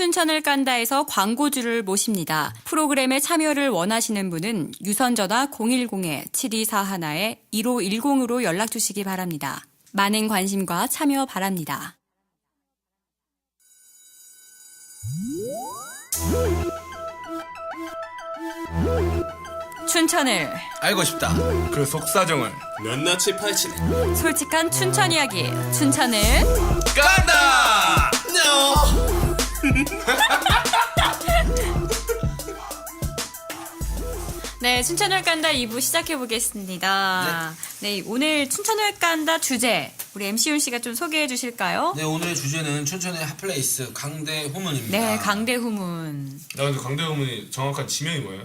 춘천을 깐다에서 광고주를 모십니다. 프로그램에 참여를 원하시는 분은 유선전화 010-7241-1510으로 연락 주시기 바랍니다. 많은 관심과 참여 바랍니다. 춘천을 알고 싶다. 그 속사정을 낱낱이 파헤치는 솔직한 춘천 이야기 춘천을 깐다. 네, 춘천을 깐다 2부 시작해 보겠습니다. 네, 오늘 춘천을 깐다 주제 우리 MC윤 씨가 좀 소개해 주실까요? 네, 오늘의 주제는 춘천의 핫플레이스 강대후문입니다. 네, 강대후문. 나 근데 강대우문이 정확한 지명이 뭐예요?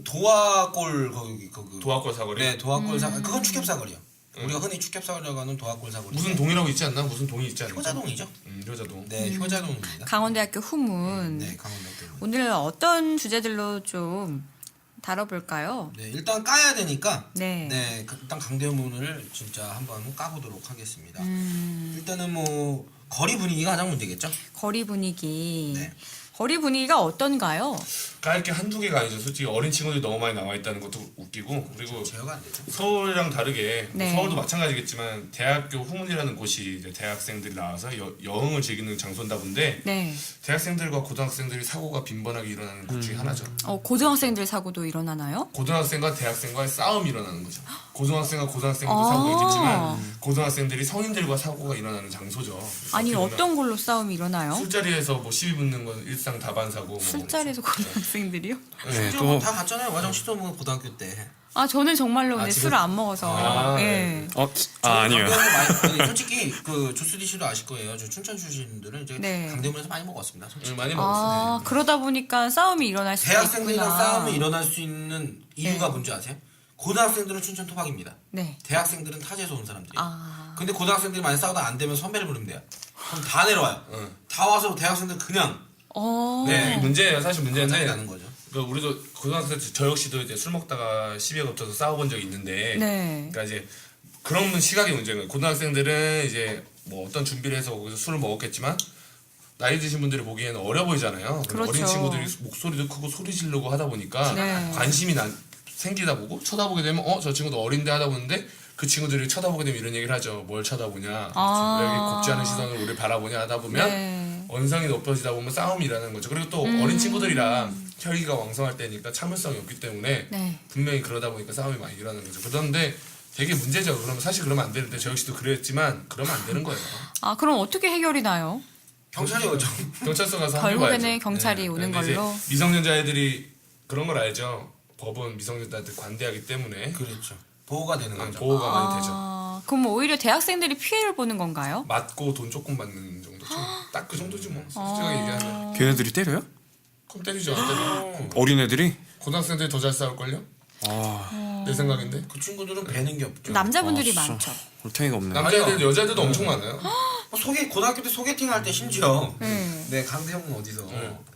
도화골 거기 도화골 사거리? 네, 도화골 사거리. 그건 축협사거리요. 우리가 흔히 축협사거리라고 하는 도화골 사거리. 무슨 동이라고 있지 않나? 무슨 동이 있지 않나? 효자동이죠? 효자동. 네, 효자동입니다. 강원대학교 후문. 네, 강원대학교 후문. 오늘 어떤 주제들로 좀 다뤄볼까요? 네, 일단 까야 되니까 네. 일단 강대후문을 진짜 한번 까보도록 하겠습니다. 일단은 뭐 거리 분위기가 가장 문제겠죠? 거리 분위기. 네. 거리 분위기가 어떤가요? 깔 게 한두 개가 아니죠. 솔직히 어린 친구들이 너무 많이 나와 있다는 것도 웃기고, 그리고 제어가 안 되죠. 서울이랑 다르게 뭐 네. 서울도 마찬가지겠지만 대학교 후문이라는 곳이 이제 대학생들이 나와서 여흥을 즐기는 장소인다 본데 네. 대학생들과 고등학생들이 사고가 빈번하게 일어나는 것 중에 하나죠. 고등학생들 사고도 일어나나요? 고등학생과 대학생과의 싸움이 일어나는 거죠. 고등학생과 고등학생도 아. 사고가 있겠지만 고등학생들이 성인들과 사고가 일어나는 장소죠. 아니, 어떻게 보면 어떤 걸로 싸움이 일어나요? 술자리에서 뭐 시비 붙는 건 일상 다반사고 뭐 술자리에서 고등학생들이요? 심지어 뭐다 갔잖아요. 와정시도 뭐 고등학교 때. 아, 저는 정말로 근데 지금- 술을 안 먹어서. 아, 예. 아니요. 아니, 솔직히 그 조수디 씨도 아실 거예요. 저 춘천 출신들은 이제 네. 강대문에서 많이 먹었습니다. 솔직히. 많이 먹었어요. 아, 그러다 보니까 싸움이 일어날 수가 대학생들이랑 있구나. 싸움이 일어날 수 있는 이유가 네. 뭔지 아세요? 고등학생들은 춘천 토박입니다. 네. 대학생들은 타지에서 온 사람들이에요. 아. 근데 고등학생들이 많이 싸우다 안 되면 선배를 부르면 돼요. 그럼 다 내려와요. 다 와서 대학생들 그냥 네, 이게 문제예요. 사실 짜증 문제인데 나는 거죠. 그러니까 우리도 고등학생 때 저 역시도 이제 술 먹다가 시비가 겹쳐서 싸워본 적이 있는데 네. 그러니까 이제 그런 시각의 문제인 거예요. 고등학생들은 이제 뭐 어떤 준비를 해서 거기서 술을 먹었겠지만 나이 드신 분들이 보기에는 어려 보이잖아요. 그렇죠. 어린 친구들이 목소리도 크고 소리 지르고 하다 보니까 네. 관심이 생기다 보고 쳐다보게 되면 저 친구도 어린데 하다 보는데 그 친구들이 쳐다보게 되면 이런 얘기를 하죠. 뭘 쳐다보냐. 아. 왜 이렇게 곱지 않은 시선으로 우리를 바라보냐 하다 보면 네. 언성이 높아지다 보면 싸움이 일어나는 거죠. 그리고 또 어린 친구들이랑 혈기가 왕성할 때니까 참을성이 없기 때문에 네. 분명히 그러다 보니까 싸움이 많이 일어나는 거죠. 그런데 되게 문제죠. 그러면 사실 그러면 안 되는데 저 역시도 그랬지만 그러면 안 되는 거예요. 아, 그럼 어떻게 해결이 나요? 경찰이 오죠. 경찰서 가서 결국에는 합의해야죠. 경찰이 오는 근데 이제 걸로. 미성년자 애들이 그런 걸 알죠. 법은 미성년자한테 관대하기 때문에 그렇죠. 보호가 되는 거죠. 보호가 많이 되죠. 아, 그럼 오히려 대학생들이 피해를 보는 건가요? 맞고 돈 조금 받는 정도. 딱 그 정도지 뭐. 솔직하게 얘기하면. 걔네들이 때려요? 그럼 때리죠. 안 때려. 어린애들이? 고등학생들이 더 잘 싸울걸요? 아, 내 생각인데. 그 친구들은 배는 게 없죠. 남자분들이 진짜. 많죠. 골탱이가 없네. 남자애들 여자애들도 엄청 많아요. 고등학교 때 소개팅 할 때 심지어 네. 네 강대형은 어디서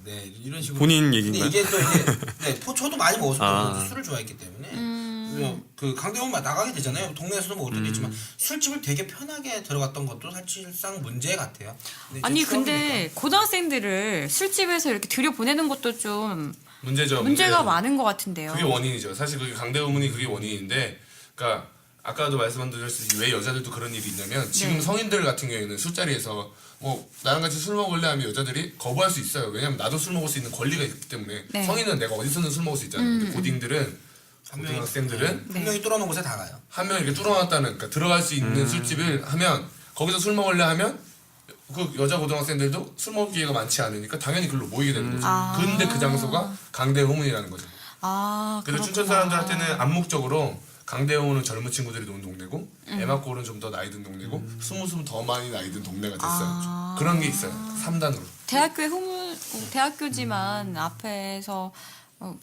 네 이런 식으로 본인 근데 얘기인가요? 이게 또 이게 네 저도 많이 먹었어요. 아. 술을 좋아했기 때문에 그 강대형 나가게 되잖아요. 동네에서도 먹을 때도 있지만 술집을 되게 편하게 들어갔던 것도 사실상 문제 같아요. 근데 이제 아니, 추억이니까. 근데 고등학생들을 술집에서 이렇게 들여보내는 것도 좀 문제죠. 문제가 문제죠. 많은 것 같은데요. 그게 원인이죠. 사실 그게 강대우문이 그게 원인인데, 그러니까 아까도 말씀드렸듯이 왜 여자들도 그런 일이 있냐면 지금 네. 성인들 같은 경우에는 술자리에서 뭐 나랑 같이 술 먹을래 하면 여자들이 거부할 수 있어요. 왜냐면 나도 술 먹을 수 있는 권리가 있기 때문에. 네. 성인은 내가 어디서든 술 먹을 수 있잖아요. 근데 고딩들은 고등학생들은 한 명이 뚫어놓은 곳에 다 가요. 한 명 이렇게 뚫어놨다는, 그러니까 들어갈 수 있는 술집을 하면 거기서 술 먹을래 하면 그 여자 고등학생들도 술 먹을 기회가 많지 않으니까 당연히 글로 모이게 되는 거죠. 아. 근데 그 장소가 강대후문이라는 거죠. 아, 그래서 그렇구나. 춘천 사람들한테는 암묵적으로 강대호는 젊은 친구들이 노는 동네고 애막골은 좀 더 나이 든 동네고 스무스무 더 많이 나이 든 동네가 됐어요. 그런 게 있어요. 3단으로. 대학교에 대학교지만 앞에서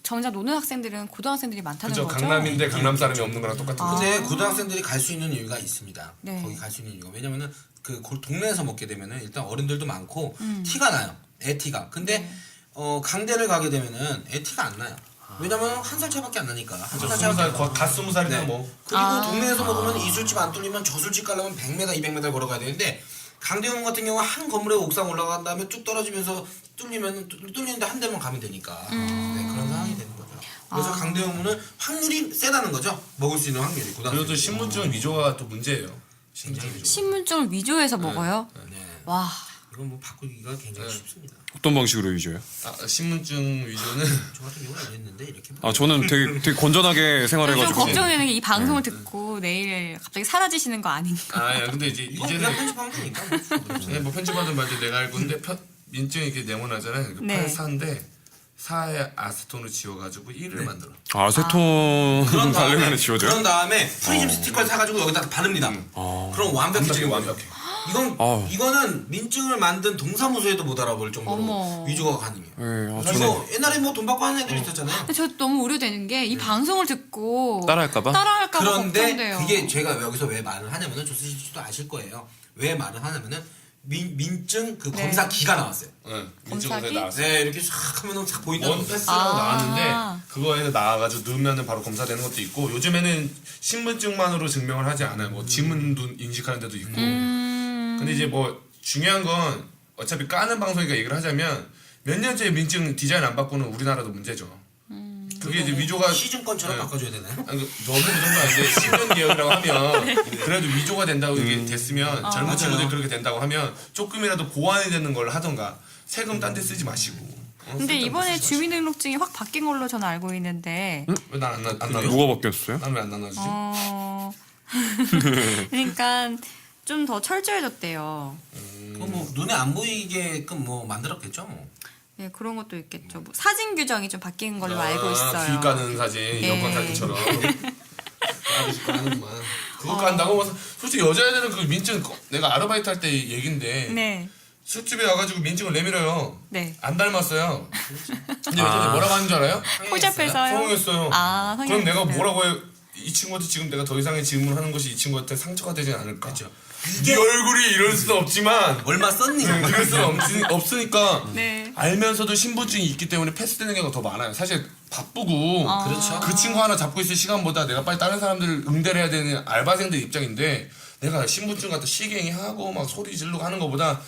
정작 노는 학생들은 고등학생들이 많다는 그죠. 거죠. 강남인데 강남 사람이 없는 거랑 똑같은 거죠. 근데 고등학생들이 갈 수 있는 이유가 있습니다. 네. 거기 갈 수 있는 이유가 왜냐면은 그 동네에서 먹게 되면은 일단 어른들도 많고 티가 나요. 애 티가. 근데 강대를 가게 되면은 애 티가 안 나요. 왜냐면 한 살 차이밖에 안 나니까. 한 살 차이밖에 안 나요. 갓 20살이나 네. 뭐. 그리고 동네에서 먹으면 이 술집 안 뚫리면 저 술집 가려면 100m, 200m 걸어가야 되는데 강대훈 같은 경우 한 건물에 옥상 올라간 다음에 쭉 떨어지면서 뚫리는데 한 대만 가면 되니까 네, 그런 상황이 되는 거죠. 그래서 강대훈은 확률이 세다는 거죠. 먹을 수 있는 확률이. 그리고 신분증 위조가 또 문제예요. 신분증을 위조해서 먹어요? 네. 와. 이건 뭐 바꾸기가 굉장히 쉽습니다. 어떤 방식으로 위조해요? 신분증 위조는 저 같은 경우는 안 했는데 이렇게. 저는 되게 건전하게 좀 생활해가지고. 걱정되는 게 이 방송을 듣고 내일 갑자기 사라지시는 거 아닌가? 야, 근데 이제 이건 이제는 그냥 편집하면 되니까. 뭐 편집하든 말든 내가 알 건데 민증이 이렇게 네모나잖아요. 네. 84인데 4에 아세톤을 지워가지고 1을 만들어. 아세톤 달래면에 지워져요? 그런 다음에 프리즘 스티커를 사가지고 여기다 바릅니다. 그럼 완벽해지는 완벽해. 거죠. 이거는 민증을 만든 동사무소에도 못 알아볼 정도로 어머. 위조가 가능해요. 네, 그래서 옛날에 뭐 돈 받고 하는 애들 있었잖아요. 근데 저 너무 우려되는 게 이 방송을 듣고 따라할까봐? 걱정돼요. 그런데 그게 제가 여기서 왜 말을 하냐면은 조수진 씨도 아실 거예요. 왜 말을 하냐면은 민증 그 네. 검사 기가 나왔어요. 네, 민증으로 검사기? 나왔어요. 네, 이렇게 싹 하면은 싹 보인다는 원 거죠. 패스라고 나왔는데 아. 그거에서 나와가지고 넣으면 바로 검사되는 것도 있고 요즘에는 신분증만으로 증명을 하지 않아요. 뭐 지문도 인식하는 데도 있고. 근데 이제 뭐 중요한 건 어차피 까는 방송이니까 얘기를 하자면 몇 년째 민증 디자인 안 바꾸는 우리나라도 문제죠. 그게 이제 위조가 시즌권처럼 네. 바꿔줘야 되나요? 아니, 너무 그 정도 아닌데 10년 기억이라고 하면 그래도 위조가 된다고 이게 됐으면 젊은 친구들이 그렇게 된다고 하면 조금이라도 보완이 되는 걸 하던가 세금 딴 데 쓰지 마시고. 근데 이번에 주민등록증이 확 바뀐 걸로 저는 알고 있는데 왜난안 나눠? 뭐가 바뀌었어요? 난 왜 안 나눠주지? 그러니까 좀 더 철저해졌대요. 그거 뭐 눈에 안 보이게끔 뭐 만들었겠죠, 뭐. 네, 그런 것도 있겠죠. 뭐 사진 규정이 좀 바뀐 걸로 알고 있어요. 길 까는 사진, 여권 사진처럼. 까는구만. 그거 깐다고? 뭐 솔직히 여자애들은 그 민증 내가 아르바이트 할 때 얘긴데 네. 술집에 와가지고 민증을 내밀어요. 네. 안 닮았어요. 근데 여자들 뭐라고 하는 줄 알아요? 포잡해서요? 성형했어요. 아, 그럼 내가 성형했어요. 뭐라고 해? 이 친구한테 지금 내가 더 이상의 질문을 하는 것이 이 친구한테 상처가 되지 않을까? 그렇죠. 네 얼굴이 이럴 수는 없지만 얼마 썼니? 이럴 수는 없으니까 네. 알면서도 신분증이 있기 때문에 패스되는 경우가 더 많아요. 사실 바쁘고 그렇죠. 그 친구 하나 잡고 있을 시간보다 내가 빨리 다른 사람들 응대를 해야 되는 알바생들 입장인데 내가 신분증 갖다 시갱이하고 막 소리 지르고 하는 것보다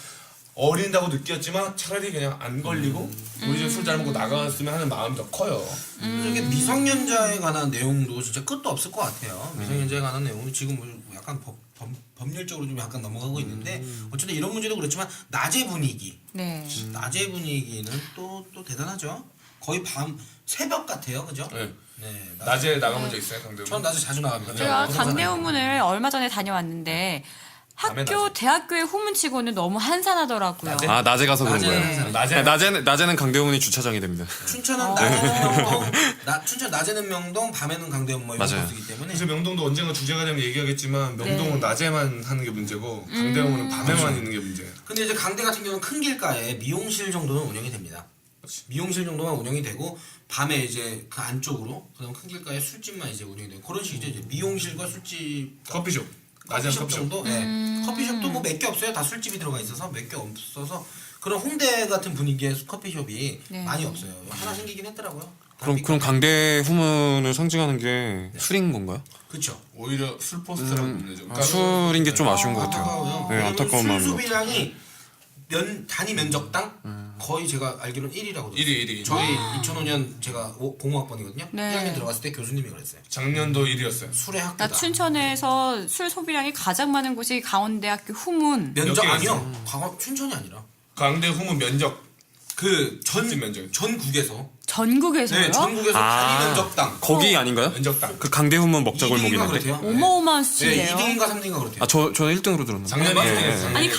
어린다고 느꼈지만 차라리 그냥 안 걸리고 우리 집 술 잘 먹고 나갔으면 하는 마음이 더 커요. 이게 미성년자에 관한 내용도 진짜 끝도 없을 것 같아요. 미성년자에 관한 내용은 지금 뭐 약간 법률적으로 좀 약간 넘어가고 있는데 어쨌든 이런 문제도 그렇지만 낮의 분위기, 네. 낮의 분위기는 또 대단하죠. 거의 새벽 같아요, 그죠? 네. 네. 낮에 나가본 적 있어요, 강대훈? 전 낮에 자주 나갑니다. 제가 네. 강대후문을 얼마 전에 다녀왔는데 밤에 학교, 대학교의 후문치고는 너무 한산하더라고요. 낮에 가서 그런 낮에는 거예요. 낮에 낮에는 강대훈이 주차장이 됩니다. 춘천은 낮에는 명동, 춘천 낮에는 명동, 밤에는 강대문 뭐 이런 맞아요. 곳이기 때문에 그래서 명동도 언젠가 주제가 되면 얘기하겠지만 명동은 낮에만 하는 게 문제고 강대훈은 밤에만 있는 게 문제예요. 근데 이제 강대 같은 경우는 큰 길가에 미용실 정도는 운영이 됩니다. 미용실 정도만 운영이 되고 밤에 이제 그 안쪽으로 그다음 큰 길가에 술집만 이제 운영이 되고 그런 식이죠. 이제 미용실과 술집, 커피숍. 낮에는 커피숍 커피숍. 정도. 네. 커피숍도 뭐 몇 개 없어요. 다 술집이 들어가 있어서 몇 개 없어서 그런 홍대 같은 분위기의 커피숍이 네. 많이 없어요. 하나 생기긴 했더라고요. 그럼 강대 후문을 상징하는 게 술인 건가요? 그렇죠. 오히려 술 포스트라고 보내죠. 그러니까 술인 게 좀 아쉬운 것 같아요. 안타까워요. 네, 안타까운 마음인 술 것 같아요. 소비량이 단위 면적당 거의 제가 알기로는 1위라고 들었어요. 1위. 저희 2005년 제가 공학번이거든요. 네. 1학년 들어갔을 때 교수님이 그랬어요. 작년도 1위였어요. 술의 나 학교다. 춘천에서 술 소비량이 가장 많은 곳이 강원대학교 후문. 면적 몇 개가 아니요. 춘천이 아니라 강대 후문 면적 전 면적. 전국에서 전국에서요? 네, 전국에서 단위 면적당 거기 아닌가요? 면적당. 그 강대 후문 먹자 2등인가 골목이는데. 그렇대요. 어마어마한 네, 수치예요. 2등인가 3등인가 그렇대요. 저는 1등으로 들었는데. 작년에 맞아요. 1등이었어요. 아니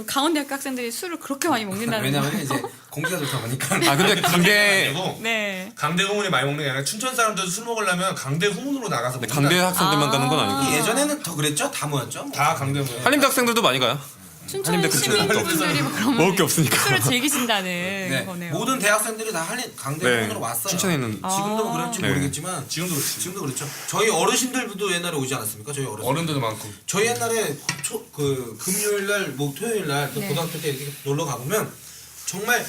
강원대학교 학생들이 술을 그렇게 많이 먹는다는 왜냐면 거예요. 이제 공기가 좋다 보니까 근데 강대 네. 강대 후문이 많이 먹는 게 아니라 춘천 사람들도 술 먹으려면 강대 후문으로 나가서 먹는다. 강대 학생들만 가는 건 아니고. 예전에는 더 그랬죠? 다 모였죠? 뭐. 다 강대 후문. 한림대 학생들도 많이 가요. 춘천 한림대 근처에 시민분들이 그러면 먹을 게 없으니까. 술을 즐기신다는 네. 거네요. 모든 대학생들이 다 강대문으로 왔어요. 춘천에 있는 지금도 그럴지 네. 모르겠지만 지금도 그렇지. 지금도 그렇죠. 저희 어르신들도 옛날에 오지 않았습니까? 저희 어르신. 어른들도 많고. 저희 옛날에 그 금요일 날, 뭐 토요일 날 또 네. 고등학교 때 이렇게 놀러 가보면 정말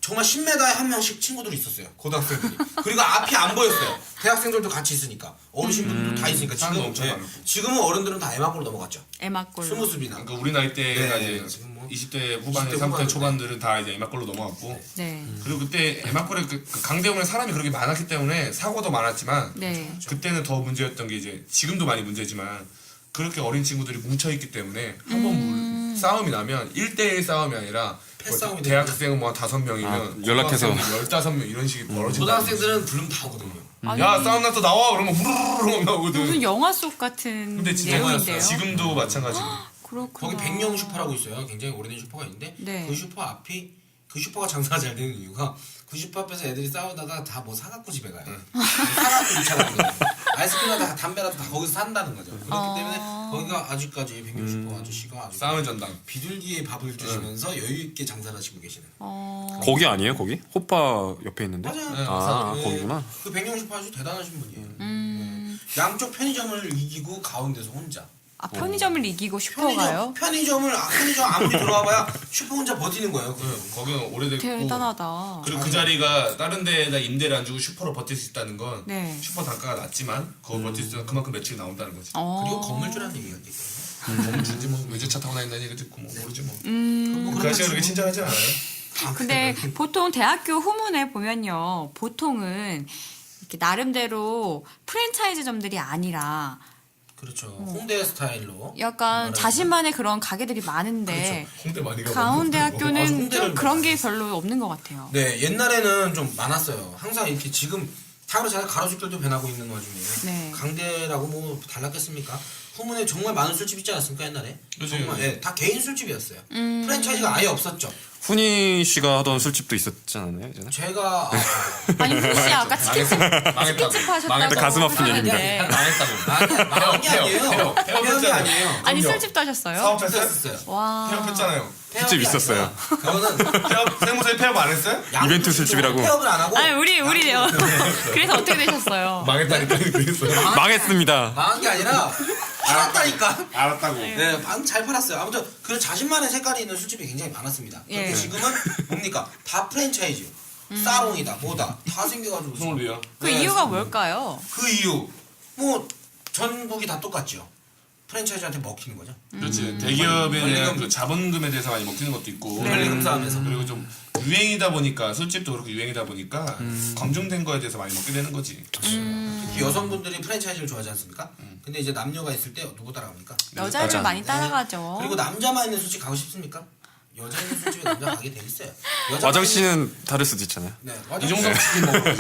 정말 10m에 한 명씩 친구들이 있었어요. 고등학생들이. 그리고 앞이 안 보였어요. 대학생들도 같이 있으니까. 어르신분들도 다 있으니까. 사람도 지금, 엄청 네, 많고. 지금은 어른들은 다 에마골로 넘어갔죠. 에마골로. 스무스비나. 그러니까 우리 나이 때가 네, 이제 지금 뭐 20대 후반, 20대 30대 후반, 초반들은 다 이제 에마골로 넘어갔고 네. 그리고 그때 에마골에 그 강대원에 사람이 그렇게 많았기 때문에 사고도 많았지만 네. 그때는 더 문제였던 게 이제 지금도 많이 문제지만 그렇게 어린 친구들이 뭉쳐있기 때문에 한 번 싸움이 나면 1대1 싸움이 아니라 패싸움이 대학생은 뭐 5명이면 아, 연락해서. 15명 이런 식이 벌어진다. 고등학생들은 부르면 다 오거든요. 야 싸움 났다 나와 그러면 후루루루 나오거든. 무슨 영화 속 같은 근데 진짜 내용인데요. 지금도 마찬가지고. 그렇구나. 거기 백령 슈퍼라고 있어요. 굉장히 오래된 슈퍼가 있는데 네. 그 슈퍼 앞이 그 슈퍼가 장사가 잘 되는 이유가 그 슈퍼 앞에서 애들이 싸우다가 다 뭐 사갖고 집에 가요. 사갖고 2차 가는 거예요. 아이스크림이나 담배라도 다 거기서 산다는 거죠. 그렇기 때문에 거기가 아직까지 백령 슈퍼 아저씨가 아주 싸움의 전당. 비둘기에 밥을 주시면서 여유 있게 장사를 하시고 계시는. 거기 아니에요 거기? 호빠 옆에 있는데? 맞아요. 아 네. 거기구나. 그 백령 슈퍼 아주 대단하신 분이에요. 네. 양쪽 편의점을 이기고 가운데서 혼자. 아, 편의점을 이기고 슈퍼가요? 편의점 아무리 들어와봐야 슈퍼 혼자 버티는 거예요. 거기는 오래됐고 대단하다. 그리고 그 자리가 다른 데에다 임대를 안 주고 슈퍼로 버틸 수 있다는 건 네. 슈퍼 단가가 낮지만 그거 버틸 수 있으면 그만큼 매출이 나온다는 거지. 그리고 건물주라는 얘기가 있거든요. 건물주지 뭐 외제차 타고 다닌다는 얘기 듣고 뭐 모르지 뭐. 뭐 그 아저씨가 그렇게 친절하지 않아요? 근데 보통 대학교 후문에 보면요. 보통은 이렇게 나름대로 프랜차이즈점들이 아니라 그렇죠. 홍대 스타일로. 약간 자신만의 그런 가게들이 많은데 홍대 많이 가봤는데. 강원대학교는 아, 홍대를 좀 그런 게 별로 없는 것 같아요. 네, 옛날에는 좀 많았어요. 항상 이렇게 지금 타로 잘 가로수길도 변하고 있는 와중에 네. 강대라고 뭐 달랐겠습니까? 후문에 정말 많은 술집 있지 않았습니까 옛날에? 그치. 정말 예, 다 개인 술집이었어요. 프랜차이즈가 아예 없었죠. 훈이 씨가 하던 술집도 있었지 않았나요? 예전에? 제가 아니 훈씨 아까 치킨집 망했다고. 하셨다고 망했다. 가슴 아픈 하는데. 얘기입니다. 망했다고. 마음이 아니에요. 폐업이 아니에요. 아니 그럼요. 술집도 하셨어요? 사업했어요? 했어요. 와. 폐업했잖아요. 술집 있었어요. 그거는 세무서에 폐업 안 했어요? 이벤트 술집이라고. 폐업을 안 하고 아니 우리 그래서 어떻게 되셨어요? 망했다니까 그랬어요. 망했습니다. 망한 게 아니라 팔았다니까. 알았다고. 네, 잘 팔았어요. 아무튼 그 자신만의 색깔이 있는 술집이 굉장히 많았습니다. 근데 예. 지금은 뭡니까? 다 프랜차이즈. 사롱이다, 뭐다 다 생겨가지고. 손을 위요. 그 이유가 뭘까요? 그 이유 뭐 전국이 다 똑같죠. 프랜차이즈한테 먹히는 거죠. 그렇지. 대기업에 대한 권리금. 그 자본금에 대해서 많이 먹히는 것도 있고. 권리금 싸움에서. 그리고 좀 유행이다 보니까 술집도 그렇고 유행이다 보니까 검증된 거에 대해서 많이 먹게 되는 거지. 특히 여성분들이 프랜차이즈를 좋아하지 않습니까? 근데 이제 남녀가 있을 때 누구 따라갑니까? 여자를 맞아. 많이 따라가죠. 그리고 남자만 있는 술집 가고 싶습니까? 여자 있는 술집에 남자 가게 돼 있어요. 여자만 와정 있는- 씨는 다를 수도 있잖아요. 네, 이 정도 치킨 먹어.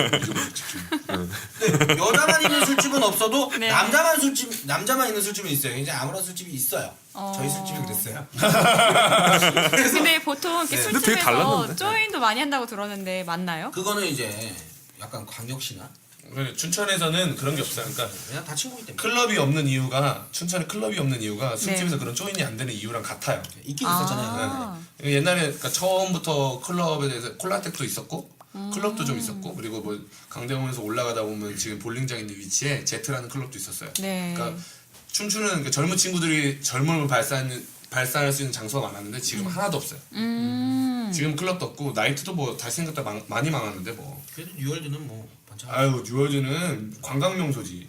치킨. 네, 여자만 있는 술집은 없어도 네. 남자만 있는 술집은 있어요. 이제 아무런 술집이 있어요. 저희 술집이 그랬어요. 근데 보통 이렇게 네. 근데 되게 술집에서 달랐는데. 조인도 많이 한다고 들었는데 맞나요? 그거는 이제 약간 광역시나 그래, 춘천에서는 그런 게 없어요. 그러니까 그냥 다 친구기 때문에 클럽이 없는 이유가 춘천에 클럽이 없는 이유가 술집에서 그런 조인이 안 되는 이유랑 같아요. 있긴 있었잖아요. 아. 옛날에 그러니까 처음부터 클럽에 대해서 콜라텍도 있었고 클럽도 좀 있었고 그리고 뭐 강대원에서 올라가다 보면 지금 볼링장 있는 위치에 제트라는 클럽도 있었어요. 네. 그러니까 춤추는 그러니까 젊은 친구들이 젊음을 발산할 수 있는 장소가 많았는데 지금 하나도 없어요. 지금 클럽도 없고 나이트도 뭐 다시 생겼다 많이 망하는데 뭐. 그래도 뉴월드는 뭐 반찬. 아유 뉴월드는 관광 명소지.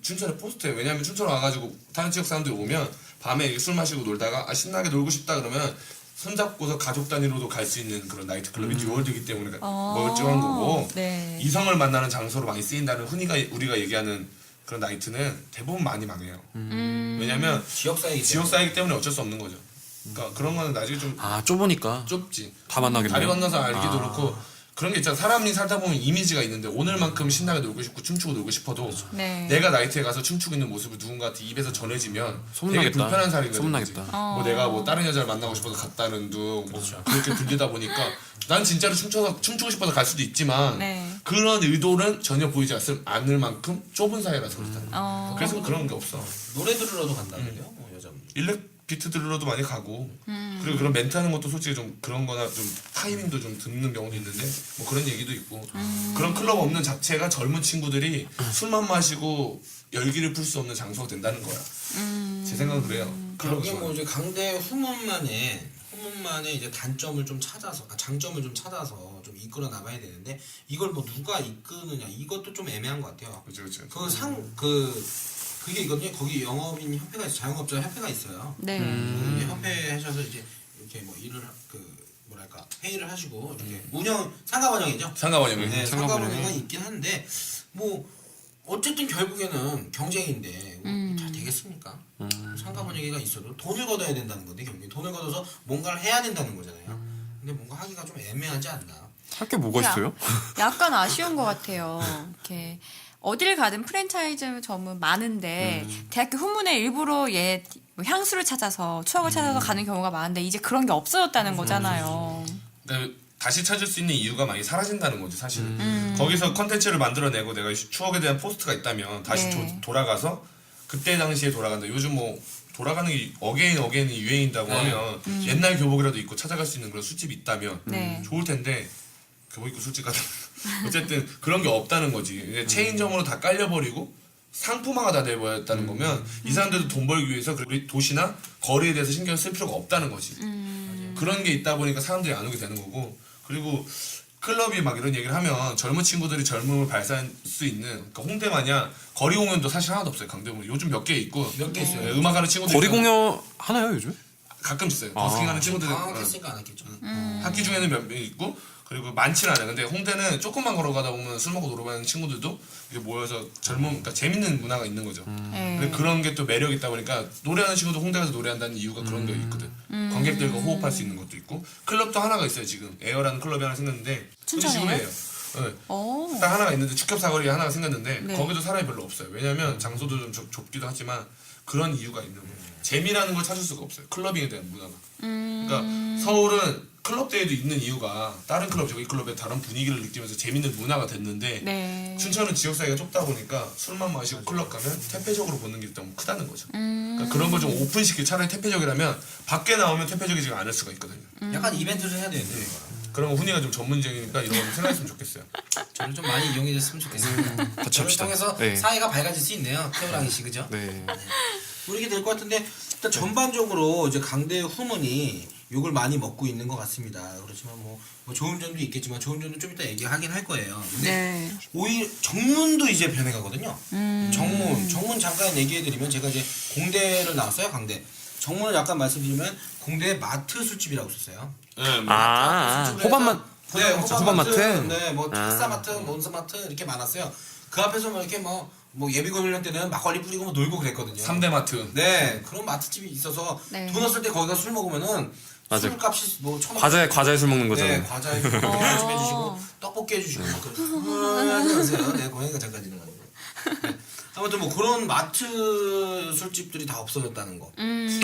춘천에 포스트에 왜냐면 춘천 와가지고 다른 지역 사람들이 오면 밤에 이렇게 술 마시고 놀다가 신나게 놀고 싶다 그러면 손잡고서 가족 단위로도 갈 수 있는 그런 나이트 클럽이 뉴월드이기 때문에 멀쩡한 거고 네. 이성을 만나는 장소로 많이 쓰인다는 우리가 얘기하는 그런 나이트는 대부분 많이 망해요. 왜냐면 지역사이기 때문에 어쩔 수 없는 거죠. 그러니까 그런 거는 나중에 좀 아 좁으니까 좁지. 다 만나겠네요. 다리 건너서 알기도 그렇고 그런 게 있잖아. 사람이 살다 보면 이미지가 있는데 오늘만큼 신나게 놀고 싶고 춤추고 놀고 싶어도 네. 내가 나이트에 가서 춤추고 있는 모습을 누군가한테 입에서 전해지면 되게 소문나겠다. 불편한 사람이 소문나겠다. 뭐 내가 뭐 다른 여자를 만나고 싶어서 갔다는 둥 뭐 그렇게 들리다 보니까 난 진짜로 춤추고 싶어서 갈 수도 있지만 네. 그런 의도는 전혀 보이지 않을 만큼 좁은 사이라서 그렇다. 그래서 그런 게 없어. 노래 들으러도 간다는데요, 뭐 여자분들. 일렉 비트 들으러도 많이 가고 그리고 그런 멘트 하는 것도 솔직히 좀 그런 거나 좀 타이밍도 좀 듣는 경우도 있는데 뭐 그런 얘기도 있고 그런 클럽 없는 자체가 젊은 친구들이 술만 마시고 열기를 풀 수 없는 장소가 된다는 거야. 제 생각은 그래요. 클럽이 이게 뭐 이제 강대 후문만에 후문만의 이제 단점을 좀 찾아서 장점을 좀 찾아서 좀 이끌어 나가야 되는데 이걸 뭐 누가 이끄느냐 이것도 좀 애매한 것 같아요. 그렇죠. 그게 있거든요. 거기 영업인 협회가 있어요. 자영업자 협회가 있어요. 네. 이제 협회 하셔서 이제 이렇게 뭐 일을 뭐랄까 회의를 하시고 이렇게 운영 상가번영이죠. 상가번영이. 네, 상가번영이. 상가번영이 있긴 한데 뭐 어쨌든 결국에는 경쟁인데 잘 되겠습니까? 상가번영이가 있어도 돈을 걷어야 된다는 건데 결국에 돈을 걷어서 뭔가를 해야 된다는 거잖아요. 근데 뭔가 하기가 좀 애매하지 않나? 할 게 뭐가 있어요? 약간 아쉬운 것 같아요. 이렇게 어딜 가든 프랜차이즈점은 많은데 대학교 후문에 일부러 뭐 향수를 찾아서 추억을 찾아서 가는 경우가 많은데 이제 그런 게 없어졌다는 거잖아요. 그러니까 다시 찾을 수 있는 이유가 많이 사라진다는 거지 사실은. 거기서 컨텐츠를 만들어내고 내가 추억에 대한 포스트가 있다면 다시 네. 돌아가서 그때 당시에 돌아간다. 요즘 뭐 돌아가는 게 어게인이 유행인다고 네. 하면 옛날 교복이라도 입고 찾아갈 수 있는 그런 술집이 있다면 네. 좋을 텐데 교복 입고 술집 가다 어쨌든 그런 게 없다는 거지. 이제 체인점으로 다 깔려버리고 상품화가 다 돼버렸다는 거면 이 사람들도 돈 벌기 위해서 우리 도시나 거리에 대해서 신경 쓸 필요가 없다는 거지. 그런 게 있다 보니까 사람들이 안 오게 되는 거고, 그리고 클럽이 막 이런 얘기를 하면 젊은 친구들이 젊음을 발산할 수 있는, 그러니까 홍대 마냥 거리 공연도 사실 하나도 없어요. 강대문 요즘 몇 개 있고 몇 개 있어요. 네, 음악하는 친구들 거리 공연 하나요 요즘? 가끔 있어요. 버스킹하는 친구들 방학했으니까 안 했겠죠. 학기 중에는 몇 명 있고, 그리고 많지는 않아요. 근데 홍대는 조금만 걸어가다 보면 술 먹고 놀아가는 친구들도 이렇게 모여서 그러니까 재밌는 문화가 있는 거죠. 네. 근데 그런 게 또 매력 있다 보니까 노래하는 친구도 홍대 가서 노래한다는 이유가 그런 게 있거든. 관객들과 호흡할 수 있는 것도 있고, 클럽도 하나가 있어요 지금. 에어라는 클럽이 하나 생겼는데 춘천에요? 음식으로 해요. 네. 오. 딱 하나가 있는데 축협 사거리에 하나가 생겼는데 네. 거기도 사람이 별로 없어요. 왜냐면 장소도 좀 좁기도 하지만 그런 이유가 있는 거예요. 재미라는 걸 찾을 수가 없어요. 클러빙에 대한 문화가. 그러니까 서울은 클럽대회도 있는 이유가 다른 클럽 저기 클럽의 다른 분위기를 느끼면서 재밌는 문화가 됐는데 네. 춘천은 지역 사회가 좁다 보니까 술만 마시고 클럽 가면 태폐적으로 보는 게 너무 크다는 거죠. 그러니까 그런 걸 좀 오픈시키고 차라리 태폐적이라면 밖에 나오면 태폐적이지가 않을 수가 있거든요. 약간 이벤트를 해야 되는데 그런 거 훈이가 좀 전문적이니까 이런 거 생각했으면 좋겠어요. 저를 좀 많이 이용해 줬으면 좋겠습니다. 같이 저를 합시다. 통해서 네. 사회가 밝아질 수 있네요. 태우랑이 씨 그죠? 네. 그렇게 될 것 같은데 일단 전반적으로 이제 강대 후문이 욕을 많이 먹고 있는 것 같습니다. 그렇지만 뭐 좋은 점도 있겠지만 좋은 점도 좀 이따 얘기하긴 할 거예요. 근데 네. 오히려 정문도 이제 변해가거든요. 정문 잠깐 얘기해드리면 제가 이제 공대를 나왔어요. 강대. 정문을 약간 말씀드리면 공대 마트 술집이라고 있었어요. 네, 호반만 네, 호반마트? 네, 뭐 탁사마트, 몬스마트 이렇게 많았어요. 그 앞에서 뭐 이렇게 뭐 예비군 훈련 때는 막걸리 뿌리고 뭐 놀고 그랬거든요. 3대 마트. 네, 그런 마트집이 있어서 네. 돈 없을 때 거기가 술 먹으면은 맞아요. 술값이 뭐 천 과자에 술 먹는 네, 거잖아요. 과자에 좀 해주시고 떡볶이 해주시고 막 그러세요. 네, 고양이가 잠깐 지나가는 거. 네. 아무튼 뭐 그런 마트 술집들이 다 없어졌다는 거.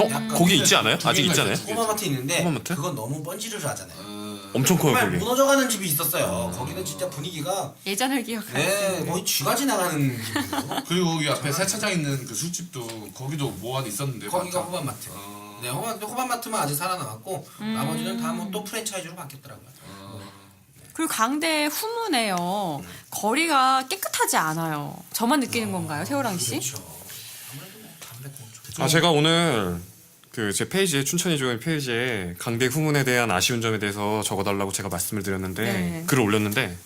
약간 거기 있지 않아요? 두 아직 개가 있지 않아요? 있어요. 꼬마마트 있는데 꼬마마트? 그건 너무 번지르르 하잖아요. 엄청 커요 정말 거기. 무너져가는 집이 있었어요. 거기는 진짜 분위기가 예전을 기억하는. 네 거의 쥐가 지나가는 집이에요. 그리고 거기 앞에 세차장 있는 그 술집도 거기도 뭐 하나 있었는데 거기가 마트. 호반마트. 네, 호반마트만 아직 살아남았고 나머지는 다 뭐 또 프랜차이즈로 바뀌었더라고요. 그리고 강대 후문에요. 거리가 깨끗하지 않아요. 저만 느끼는 건가요, 세호랑 씨? 그렇죠. 아무래도 뭐 담배 꽁초. 제가 오늘 그 제 페이지에 춘천이 좋은 페이지에 강대 후문에 대한 아쉬운 점에 대해서 적어달라고 제가 말씀을 드렸는데 네. 글을 올렸는데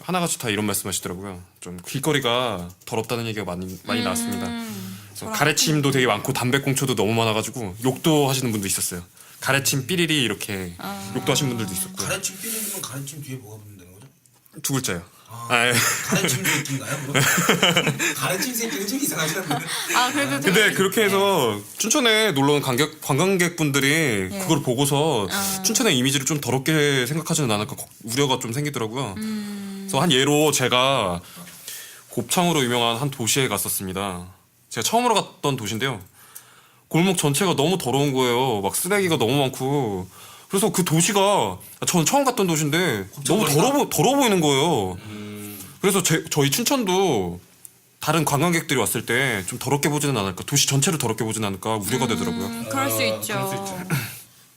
하나같이 다 이런 말씀하시더라고요. 좀 길거리가 더럽다는 얘기가 많이 나왔습니다. 그래서 가래침도 되게 많고 담배꽁초도 너무 많아가지고 욕도 하시는 분도 있었어요. 가래침 삐리리 이렇게 욕도 하시는 분들도 있었고. 가래침 삐리면 가래침 뒤에 뭐가 붙는다는 거죠? 두 글자요. 가래침 새끼인가요? 그럼? 가래침 새끼는 좀 이상하지 않나요? 그래도 근데 그렇게 해서 춘천에 놀러 온 관광객분들이 그걸 보고서 춘천의 이미지를 좀 더럽게 생각하지는 않을까 우려가 좀 생기더라고요. 그래서 한 예로 제가 곱창으로 유명한 한 도시에 갔었습니다. 제가 처음으로 갔던 도시인데요. 골목 전체가 너무 더러운 거예요. 막 쓰레기가 너무 많고. 그래서 그 도시가 저는 처음 갔던 도시인데 너무 더러워 보이는 거예요. 그래서 저희 춘천도 다른 관광객들이 왔을 때 좀 더럽게 보지는 않을까, 도시 전체를 더럽게 보지는 않을까 우려가 되더라고요. 그럴 수 있죠. 그럴 수 있죠.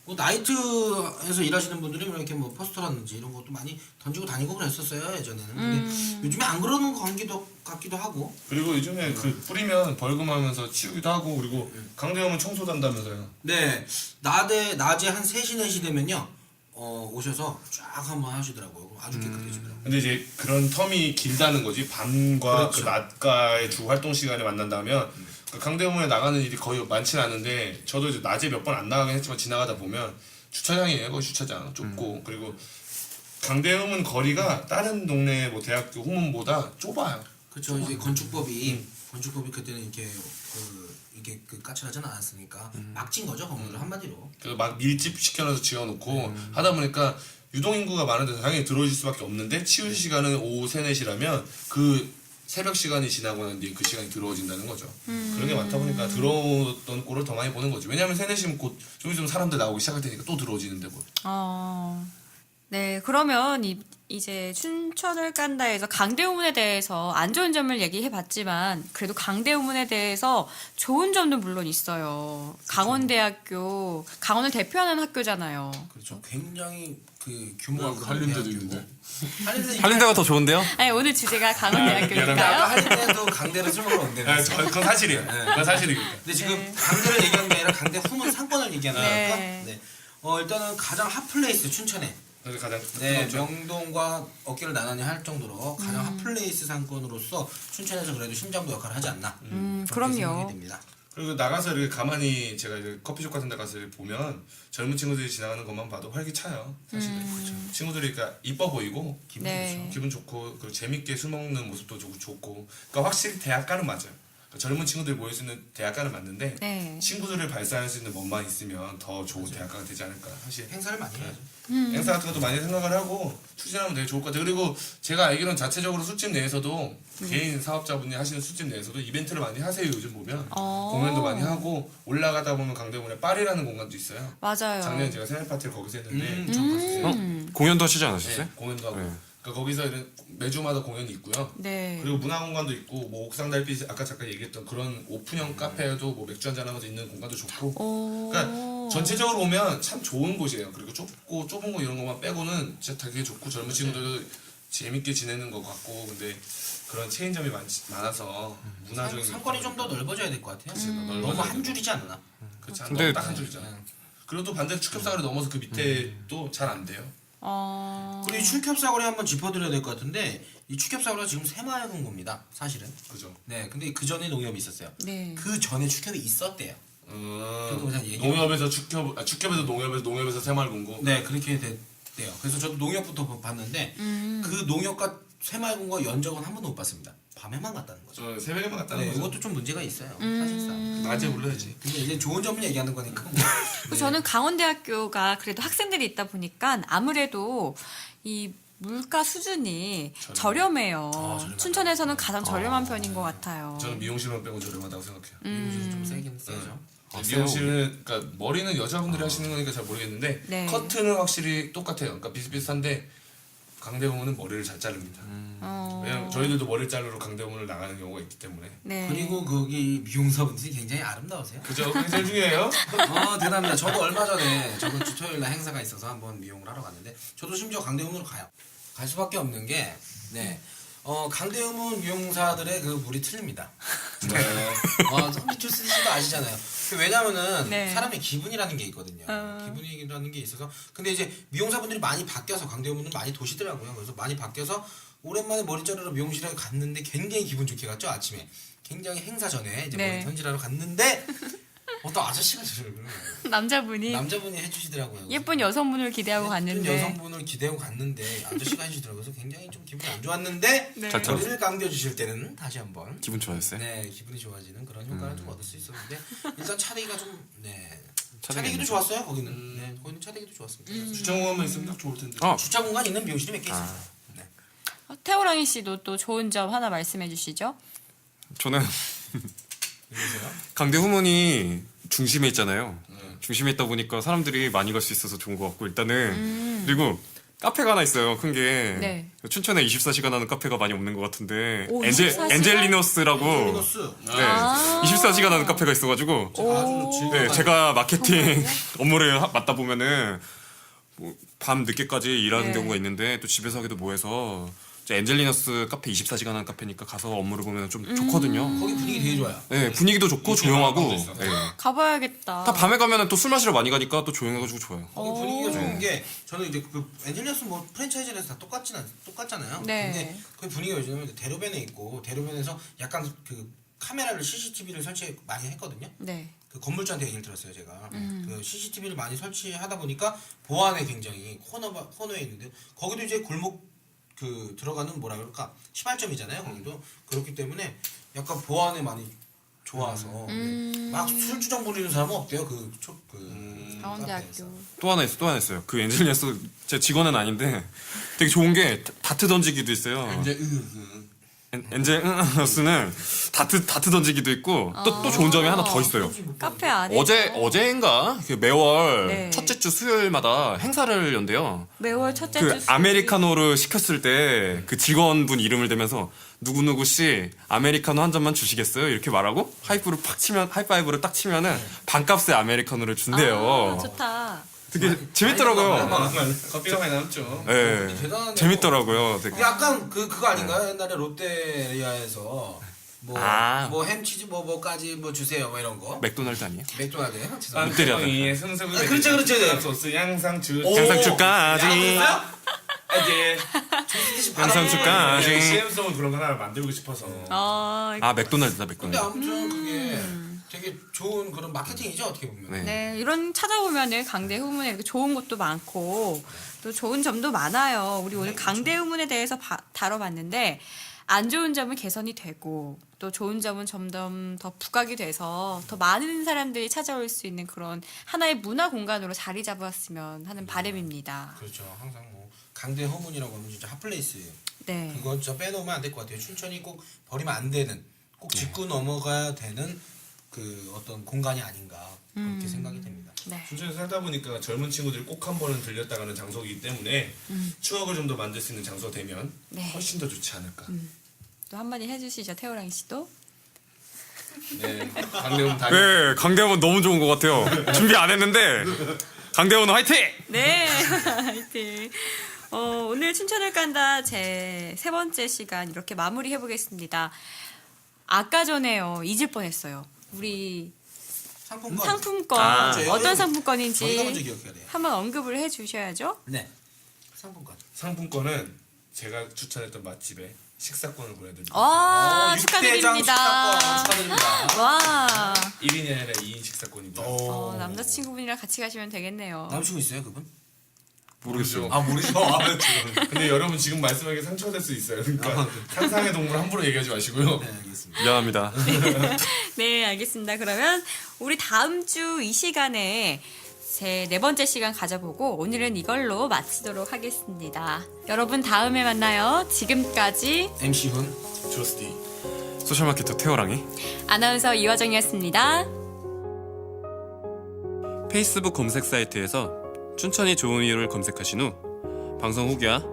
뭐 나이트에서 일하시는 분들이 뭐 이렇게 뭐 포스터라든지 이런 것도 많이 던지고 다니고 그랬었어요 예전에는. 근데 요즘에 안 그러는 거 같기도 하고. 그리고 요즘에 그 뿌리면 벌금하면서 치우기도 하고 그리고 강대형은 청소도 한다면서요. 네, 낮에 한 3시 4시 되면요 오셔서 쫙 한번 하시더라고요. 아주 깨끗해지더라고요. 근데 이제 그런 텀이 길다는 거지. 밤과 그렇죠. 그 낮과의 주 활동 시간에 만난다면 그 강대문에 나가는 일이 거의 많지는 않은데 저도 이제 낮에 몇 번 안 나가긴 했지만 지나가다 보면 주차장이에요. 거기 주차장 좁고 그리고 강대문은 거리가 다른 동네 뭐 대학교 후문보다 좁아요. 그렇죠. 이제 건축법이 그때는 이게 까칠하지는 않았으니까 막진 거죠 건물을 한마디로. 그래서 막 밀집 시켜놔서 지어놓고 하다 보니까 유동인구가 많은 데서 당연히 들어오실 수밖에 없는데 치우실 시간은 오후 3, 4시라면 그 새벽 시간이 지나고 난 뒤에 그 시간이 들어오진다는 거죠. 그런 게 많다 보니까 들어오던 꼴을 더 많이 보는 거죠. 왜냐하면 3, 4시면 곧 좀 있으면 사람들 나오기 시작할 테니까 또 들어오지는데 뭐. 네, 그러면 이제 춘천을 깐다 해서 강대우문에 대해서 안 좋은 점을 얘기해봤지만 그래도 강대우문에 대해서 좋은 점도 물론 있어요. 강원대학교, 강원을 대표하는 학교잖아요. 그렇죠. 굉장히 그 규모가 큰 한림대도 대학교고. 있는데. 한림대가 더 좋은데요? 아니, 오늘 주제가 아까 강원대학교니까요. 한림대도 강대를 술 먹으러 온대요. 그건 사실이에요. 그건 사실이니까. 근데 지금 강대를 얘기하는 게 아니라 강대 후문 상권을 얘기하는 네. 거니까. 네. 일단은 가장 핫플레이스 춘천에. 그래서 가장 네, 명동과 어깨를 나란히 할 정도로 가장 핫플레이스 상권으로서 춘천에서 그래도 심장부 역할을 하지 않나. 그렇게 그럼요. 생각이 됩니다. 그리고 나가서 이렇게 가만히 제가 이제 커피숍 같은 데 가서 보면 젊은 친구들이 지나가는 것만 봐도 활기차요. 사실은. 그렇죠. 친구들이 그러니까 이뻐 보이고 기분 네. 좋죠. 기분 좋고 그리고 재밌게 술 먹는 모습도 좋고. 그러니까 확실히 대학가는 맞아요. 그러니까 젊은 친구들이 모일 수 있는 대학가는 맞는데 네. 친구들을 발산할 수 있는 것만 있으면 더 좋은 대학가가 되지 않을까. 사실 행사를 많이 해야죠. 행사 같은 것도 많이 생각을 하고 추진하면 되게 좋을 것 같아요. 그리고 제가 알기로는 자체적으로 술집 내에서도 개인 사업자분이 하시는 술집 내에서도 이벤트를 많이 하세요. 요즘 보면 공연도 많이 하고 올라가다 보면 강대문에 파리라는 공간도 있어요. 맞아요. 작년에 제가 생일 파티를 거기서 했는데 공연도 하시지 않으셨어요? 네, 공연도 하고 네. 그러니까 거기서 이런 매주마다 공연이 있고요. 네. 그리고 문화공간도 있고 뭐 옥상 달빛 아까 잠깐 얘기했던 그런 오픈형 카페에도 뭐 맥주 한잔 하면서 있는 공간도 좋고 그러니까 전체적으로 보면 참 좋은 곳이에요. 그리고 좁고 좁은 거 이런 것만 빼고는 진짜 되게 좋고 젊은 친구들도 재밌게 지내는 것 같고 근데 그런 체인점이 많아서 문화적인 상권이 좀 더 넓어져야 될 것 같아요. 너무 넓어져야 한 줄이지 않나? 그렇지 근데- 딱 한 줄이잖아. 그리고 또 반대로 축협사거리 넘어서 그 밑에 또 잘 안 돼요. 그리고 이 축협사거리 한번 짚어드려야 될 것 같은데 이 축협사거리가 지금 새마을금 겁니다. 사실은. 그죠? 네, 근데 그 전에 농협이 있었어요. 네. 그 전에 축협이 있었대요. 저도 그냥 얘기. 농협에서 축협에서 농협에서 새마을금고. 네, 그렇게 됐대요. 그래서 저도 농협부터 봤는데 그 농협과 새마을금과 연적은 한 번도 못 봤습니다. 밤에만 갔다는 거죠. 저 새벽에만 갔다는 네, 거죠. 이것도 좀 문제가 있어요. 사실상. 낮에 불러야지. 근데 이제 좋은 점을 얘기하는 거니까. 뭐. 그리고 저는 강원대학교가 그래도 학생들이 있다 보니까 아무래도 이 물가 수준이 저렴해요. 저렴하다. 춘천에서는 가장 저렴한 편인 것 같아요. 저는 미용실만 빼고 저렴하다고 생각해요. 요즘 좀 세긴 세죠. 미용실은 그러니까 머리는 여자분들이 하시는 거니까 잘 모르겠는데 네. 커트는 확실히 똑같아요. 그러니까 비슷비슷한데 강대문은 머리를 잘 자릅니다. 왜냐면 저희들도 머리를 자르러 강대문을 나가는 경우가 있기 때문에. 네. 그리고 거기 미용사분들이 굉장히 아름다우세요. 그죠? 그게 제일 중요해요. 대단합니다. 저도 얼마 전에 저번 주 토요일 날 행사가 있어서 한번 미용을 하러 갔는데 저도 심지어 강대문으로 가요. 갈 수밖에 없는 게 네. 강대문 미용사들의 그 물이 틀립니다. 네. 미투 씨도 아시잖아요. 왜냐면은 네. 사람의 기분이라는 게 있거든요. 기분이라는 게 있어서 근데 이제 미용사분들이 많이 바뀌어서 강대문은 많이 도시더라고요. 그래서 많이 바뀌어서 오랜만에 머리 자르러 미용실에 갔는데 굉장히 기분 좋게 갔죠. 아침에 굉장히 행사 전에 이제 네. 머리 손질하러 갔는데 어떤 아저씨가 저를 남자분이 남자분이 해주시더라고요. 예쁜 여성분을 기대하고 예쁜 갔는데 여성분을 기대하고 갔는데 아저씨가 해주시더라고요. 그래서 굉장히 좀 기분이 안 좋았는데 네. 잘 들었어요. 머리를 감겨주실 때는 다시 한번 기분 좋아졌어요? 네 기분이 좋아지는 그런 효과를 좀 얻을 수 있었는데 일단 차대기가 좀 차대기도 차대기는 좋았어요 거기는. 네 거기는 차대기도 좋았습니다. 주차공간만 있으면 딱 좋을 텐데. 주차 공간 있는 미용실이 몇 개 있습니다. 네. 태호랑이 씨도 또 좋은 점 하나 말씀해 주시죠. 저는 여보세요? 강대 후문이 중심에 있잖아요. 중심에 있다 보니까 사람들이 많이 갈 수 있어서 좋은 것 같고 일단은 그리고 카페가 하나 있어요. 큰 게. 네. 춘천에 24시간 하는 카페가 많이 없는 것 같은데 오, 24시간? 엔젤리너스라고 리너스. 네, 24시간 하는 카페가 있어가지고 아주 즐거운 네, 제가 마케팅 업무를 맡다 보면은 뭐, 밤 늦게까지 일하는 네. 경우가 있는데 또 집에서 하기도 뭐해서 이제 엔젤리너스 카페 24시간 하는 카페니까 가서 업무를 보면 좀 좋거든요. 거기 분위기 되게 좋아요. 네, 분위기도 좋고 조용하고 네. 가봐야겠다. 다 밤에 가면은 또 술 마시러 많이 가니까 또 조용해가지고 좋아요. 거기 분위기가 좋은 게 저는 이제 그 엔젤리너스 뭐 프랜차이즈에서 다 똑같잖아요. 네. 근데 그 분위기가 요즘은 대로변에 있고 대로변에서 약간 그 카메라를 CCTV를 설치 많이 했거든요. 네. 그 건물주한테 얘기를 들었어요 제가. 그 CCTV를 많이 설치하다 보니까 보안에 굉장히 코너에 있는데 거기도 이제 골목 그 들어가는 뭐라 그럴까 시발점이잖아요. 거기도 그렇기 때문에 약간 보안에 많이 좋아서 막 술주정 부리는 사람은 없대요. 강원대학교. 또 하나 있어요. 그 엔젤리너스 제 직원은 아닌데 되게 좋은 게 다트 던지기도 있어요. 이제 엔젤리너스는 다트 던지기도 있고 또 좋은 점이 하나 더 있어요. 카페 안에 어제인가 그 매월 네. 첫째 주 수요일마다 행사를 연대요. 매월 첫째 그 주 아메리카노를 시켰을 때 그 직원분 이름을 대면서 누구누구 씨 아메리카노 한 잔만 주시겠어요? 이렇게 말하고 하이파이브를 딱 치면은 반값에 아메리카노를 준대요. 좋다. 되게 재밌더라고요. 커피가 많이 남죠. 네, 대단하네요. 재밌더라고요. 되게. 약간 그거 아닌가요? 옛날에 롯데리아에서 뭐 햄치즈 뭐까지 뭐 주세요 뭐 이런 거. 맥도날드 아니에요? 맥도날드요? 롯데리아. 의 승승을 그렇죠. 소스 양상추. 양상추까지. 이제 양상추까지. CM송을 그런 거 하나 만들고 싶어서. 맥도날드다 근데 맥도날드. 아무튼 그게 되게 좋은 그런 마케팅이죠 어떻게 보면. 네. 네, 이런 찾아보면은 강대 후문에 이렇게 좋은 것도 많고 또 좋은 점도 많아요. 우리 오늘 강대 후문에 대해서 다뤄봤는데 안 좋은 점은 개선이 되고 또 좋은 점은 점점 더 부각이 돼서 더 많은 사람들이 찾아올 수 있는 그런 하나의 문화 공간으로 자리 잡았으면 하는 바람입니다. 그렇죠. 항상 뭐 강대 허문이라고 하면 진짜 핫플레이스예요. 네. 그건 진짜 빼놓으면 안 될 것 같아요. 춘천이 꼭 버리면 안 되는, 꼭 짚고 넘어가야 되는 그 어떤 공간이 아닌가 그렇게 생각이 됩니다. 네. 춘천에 살다 보니까 젊은 친구들이 꼭 한 번은 들렸다 가는 장소이기 때문에 추억을 좀 더 만들 수 있는 장소가 되면 네. 훨씬 더 좋지 않을까. 또 한마디 해주시죠, 태호랑 씨도. 네, 강대훈 다. 네, 강대원 너무 좋은 것 같아요. 준비 안 했는데 강대원 화이팅! 네, 화이팅. 오늘 춘천을 깐다 제 3번째 시간 이렇게 마무리해 보겠습니다. 아까 전에요 잊을 뻔했어요. 우리 상품권 어떤 저희가 먼저 상품권인지 기억해야 돼요. 한번 언급을 해주셔야죠. 네. 상품권. 상품권은 제가 추천했던 맛집에 식사권을 보내드립니다. 와 육대장 축하드립니다. 식사권 축하드립니다. 와 1인이 아니라 2인 식사권입니다. 남자친구분이랑 같이 가시면 되겠네요. 남친구 있어요 그분? 모르죠. 모르죠. 근데 여러분 지금 말씀하기에 상처가 될 수 있어요. 그러니까 상상의 동물 함부로 얘기하지 마시고요. 네 알겠습니다. 미안합니다. 네, 알겠습니다. 그러면 우리 다음 주 이 시간에 제 4번째 시간 가져보고 오늘은 이걸로 마치도록 하겠습니다. 여러분 다음에 만나요. 지금까지 MC 훈. 조스티. 소셜마케터 태호랑이 아나운서 이화정이었습니다. 페이스북 검색 사이트에서 춘천이 좋은 이유를 검색하신 후 방송 후기와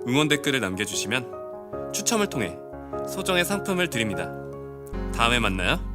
응원 댓글을 남겨주시면 추첨을 통해 소정의 상품을 드립니다. 다음에 만나요.